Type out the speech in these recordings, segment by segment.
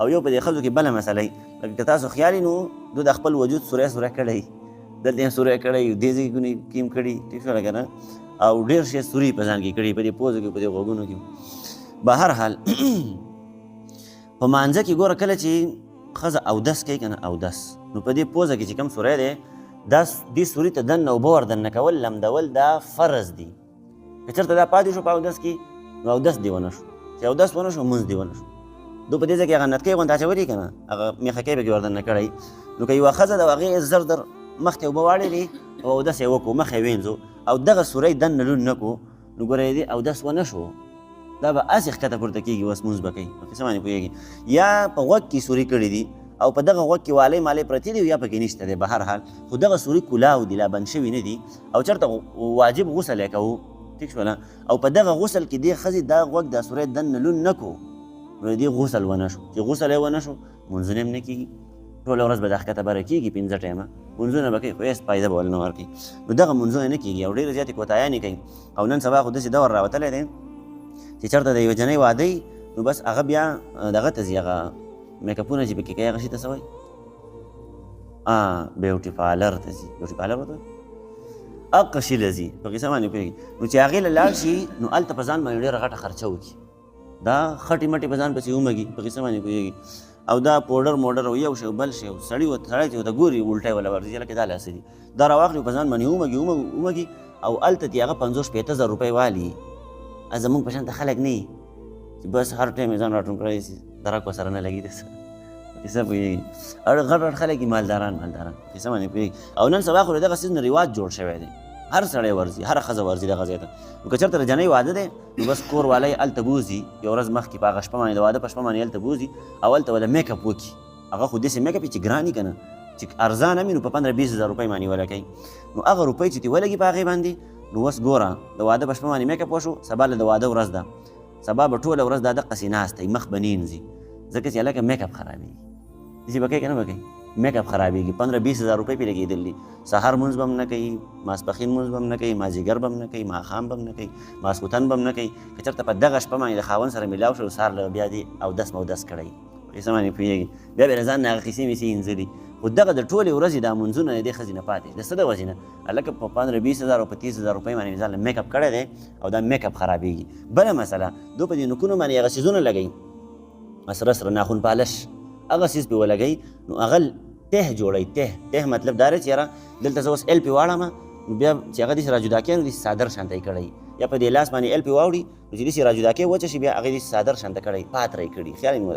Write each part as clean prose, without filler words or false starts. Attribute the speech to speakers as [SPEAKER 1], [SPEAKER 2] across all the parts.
[SPEAKER 1] او یو په دې ښځو کې بله مسله لکه که تاسو خیال نو دو د خپل وجود سوری کړی دلته یې سوری کړی دې ځای کې هم کړي ټیک شوله که نه او ډېر شی سوري په ځان کې کړي په دې پوزو کې په دې غوږونو کې به هر حال په مانځه کې ګوره کله چې ښځه اودس کوي که نه اودس نو په دې پوزه کې چې کوم سوری دی دا دې سوري ته دننه اوبه ور دننه کول لمدول دا فرض دي که چېرته دا پاتې شو په اودس کې نو اودس دې ونه شو چې اودس ونه شو مونځ دې ونه شو دو په دې ځای کې هغه نتکۍ غوندې اچولي که نه هغه میخکۍ پکې ور دننه کړی نو که یوه ښځه د هغې زر در مخ ته اوبه واړېلې او اودس یې وکړو مخ یې وینځو او دغه سوری دننه لوند نه کړو نو ګوره دې اودس ونه شو دا به هسې ښکته پورته کېږي اوس مونځ به کوي په څه باندې پوهېږي یا په غوږ کې سوري کړي دي او په دغه غوږ کې والۍ مالۍ پرتې دي یا پکې نشته دی به هر حال خو دغه سوري کلاو دي لا بند شوي نه دي او چېرته واجب غسل یې کوو ټیک شوله او په دغه غسل کې دې ښځې دا غوږ دا سوری دننه لوند نه کړو نو دې غسل ونه شو چې غسل یې ونه شو مونځونه هم نه کېږي ټوله ورځ به دا ښکته بره کېږي 5 ټایمه مونځونه به کوي خو هېڅ فایده به ول نه ورکوي نو دغه مونځونه نه کېږي او ډېرې زیاتې کوتاهیانې کوي او نن سبا خو داسې دور راوتلی دی چې چېرته د یوه جنۍ واده وي نو بس هغه بیا دغه ته ځي هغه میکاپونه چې پکې کوي هغه شي ته څه وایي بیوټي پارلر ته ځي بیوټي پارلر ورته وایي هغه شي له ځي په کیسه باندې پوهېږي نو چې هغې له لاړ شي نو هلته په ځان باندې ډېره غټه خرچه وکړي دا خټې مټې په ځان پسې ومږي په کیسه باندې پوهېږي او دا پوډر موډر او یو شی او بل شی او سړی چې ورته ګوري الټی ولا ورځي لکه دا لاسې دي دا راواخلي په ځان باندې ومږي او هلته دې هغه 50-50 زره روپۍ والي زمونږ په شانته خلک نه وي چې بس هر ټایم یې ځان راټول کړی شي درک ورسره نه لګي داسې کیسه پوهېږي غټ غټ خلک مالداران کیسه باندې پوهېږي او نن سبا خو دغه څیز نه رواج جوړ شوی دی هر سړی ورځي هر ښځه ورځي دغه ځای ته نو که چېرته د جنۍ واده دی نو بس کور والی هلته بوځي یو ورځ مخکې په هغه شپه باندې د واده په شپه باندې هلته بوځي او هلته وله میک اپ وکړي هغه خو داسې میک اپ چې ګران وي که نه چې ارزان هم وي نو په 15-20 هزار روپۍ باندې وله کوي نو هغه روپۍ چې دې ولګي په هغې باندې نو اوس ګوره د واده په شپه باندې میک اپ وشو سبا له د واده ورځ ده سبا به ټوله ورځ دا دقسې ناست دی مخ به نینځي ځکه چې هلکه میک اپ خرابېږي داسې به کوي که نه به کوي میک اپ خرابېږي 15-20 هزار روپۍ پرې لګېدل دي سهار مونځ به هم نه کوي ماسپښین مونځ به هم نه کوي مازدیګر به هم نه کوي ماښام به هم نه کوي ماسخوتن به هم نه کوي که چېرته په دغه شپه باندې د خاوند سره میلاو شو سهار له بیا دې اودس مودس کړی په کیسه باندې پوهېږي بیا به له ځان نه هغه کیسې میسې اینځلي خو دغه د ټولې ورځې دا مونځونه د دې ښځې نه پاتې د څه د وجې نه هلکه په 15-20 هزار او په 30 هزار روپۍ باندې ځان له میک اپ کړی دی او دا میک اپ خرابېږي بله مسله دو په دې نوکونو باندې هغه څیزونه لګوي سره ناخون پالش هغه څیز پې ولګوي نو هغه ته جوړوي ته مطلب دا دی چې یاره دلته زه اوس ایل پې واړم نو بیا چې هغه داسې راجدا کوي نو داسې صادر شانته یې کړی یا په دې لاس باندې ایل پې واوړي نو چې داسې راجدا کوي وچه شي بیا هغې داسې صادر شانته کړی پاتره یې کړي خیال یې مو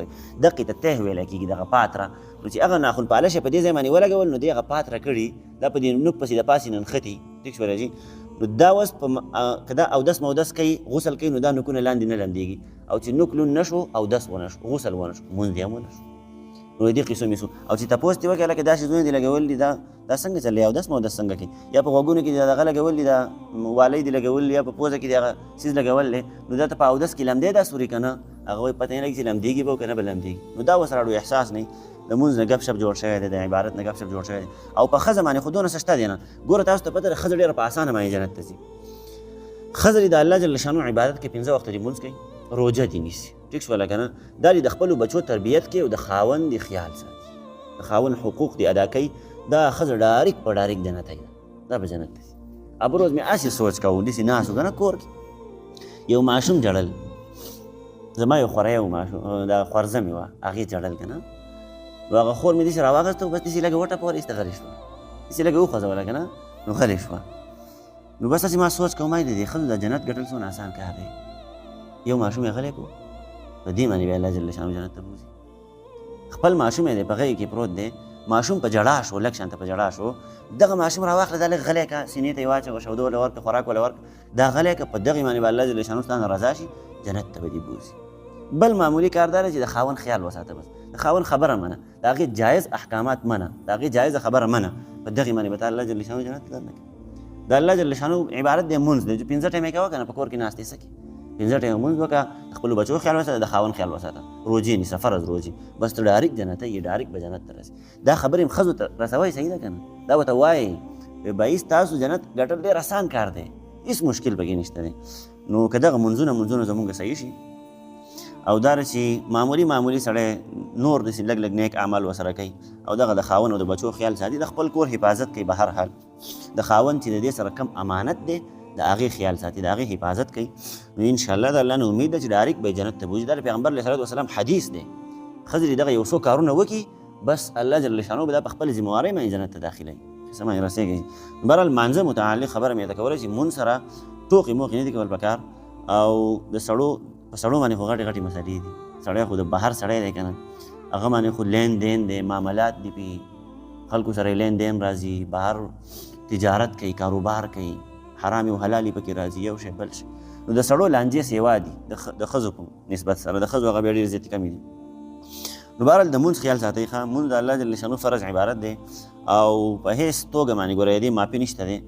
[SPEAKER 1] دقې ته ته ویلی کېږي دغه پاتره نو چې هغه ناخون پالش یې په دې ځای باندې ولګول نو دې هغه پاتره کړي دا په دې نوک پسې د پاسې ننښتي ټیک شولی جي نو دا اوس که دا اودس مودس کوي غسل کوي نو دا نوکونه لاندې نه لمدېږي او چې نوک لوند نه شو اودس ونه شو غسل ونه شو مونځ دې هم ونه شو نو دې قیسو میسو او چې تپوس دې وکړه لکه دا شیزونه دې لګول دي دا څنګه چلې اودس مودس څنګه کوي یا په غوږونو کې دغه لګول دي دا والۍ دې لګول یا په پوزه کې دغه څیز لګول دی نو دا ته په اودس کې لمدې دا سوري که نه هغه وایي پته نه لګي چې لمدېږي به که نه به لمدېږي نو دا ورسره اړو احساس نه د مونځ نه ګپ شپ جوړ شوی دی د عبادت نه ګپ شپ جوړ شوی دی او په ښځه باندې خو دونه څه شته دی نه ګوره تاسو ته پته ده ښځه ډېره په اسانه باندې جنت ته ځي ښځه دې د الله جل شانو عبادت کې 5 وخته دې مونځ کوي روژه دې نیسي ټیک شوله که نه دا دې د خپلو بچو تربیت کوي او د خاوند دې خیال ساتي د خاوند حقوق دې ادا کوي دا ښځه ډایرک په ډایرک جنت ته دا به جنت ته ځي اب روز مې هسې سوچ کوو داسې ناست و که نه کور کې یو ماشوم جړل زما یو خوره یو ماشوم دا خورزه مې وه هغې جړل که نه نو هغه خور مې داسې راواخېسته بس داسې لږه وټه پورې ایسته غلې شوه داسې لږه وخوځوله که نه نو غلې شوه نو بس هسې ما سوچ کوم د دې ښځو د جنت ګټل څونه اسان کار دی یو ماشوم یې غلی کړو په دې باندې بیا الله جل شانو جنت ته بوځي خپل ماشوم یې دی په غېږ کې پروت دی ماشوم په جړا شو لږ شانته په جړا شو دغه ماشوم راواخله دا لږ غلی کړه سینې ته یې واچوه شودو وله ورکړه خوراک وله ورکړه دا غلی کړه په دغې باندې به الله جل شانو ستا نه رضا شي جنت ته به دې بوځي بل معمولي کار دا دی چې د خاوند خیال وساته بس د خاوند خبره منه د هغې جایز احکامات منه د هغې جایزه خبره منه په دغې باندې به تا الله جل شانو جنت ته درنه کوي د الله جل شانو عبارت دی مونځ دی 15 ټایمه یې کوه که نه په کور کې ناستې څه کړي 15 ټایمه مونځ وکړه د خپلو بچو خیال وساته د خاوند خیال وساته روجې نیسه فرض روجې بس ته ډایرک جنت ته یې ډایرک به جنت ته رسي دا خبرې هم ښځو ته رسوئ صحیح ده که نه دا ورته وایي بایي ستاسو جنت ګټل ډېر اسان کار دی هېڅ مشکل پکې نشته دی نو که دغه منځونه زمونږ صحیح شي او دا چې معمولی سړی نور داسې لږ لږ نیک اعمال ورسره کوي او دغه د خاوند او د بچو خیال ساتي، د خپل کور حفاظت کوي به هر حال. د خاوند چې د دې سره کم امانت دی د هغې خیال ساتي، د هغې حفاظت کوي. نو انشاءالله د الله نه امید ده چې ډایرکټ به یې جنت ته بوځي. دا د پیغمبر علیه صلات وسلام حدیث دی. ښځې دغه یو څو کارونه وکړي بس الله جل شانو به دا په خپل ذمهوارۍ باندې جنت ته داخلوي. څه باندې رسېږي. بهرحال مانځه متعلق خبره مې درته کولی چې مونځ سره ټوکې موقې نه دي کول پکار، او د سړو په سړو باندې خو غټې مسلې دي. سړی خو د بهر سړی دی که نه، هغه باندې خو لین دین دی، معاملات دي، پې خلکو سره لین دین راځي، بهر تجارت کوي، کاروبار کوي، حرام او حلالي پکې راځي، یو شی بل شي. نو د سړو لانجې سیوا دي د ښځو په نسبت سره، د ښځو هغه بیا ډېرې زیاتې کمې دي. نو بهرحال د مونځ خیال ساتئ ښه. مونځ د الله جل شانو فرض عبارت دی او په هیڅ توګه باندې ګوره د دې معافي نشته دی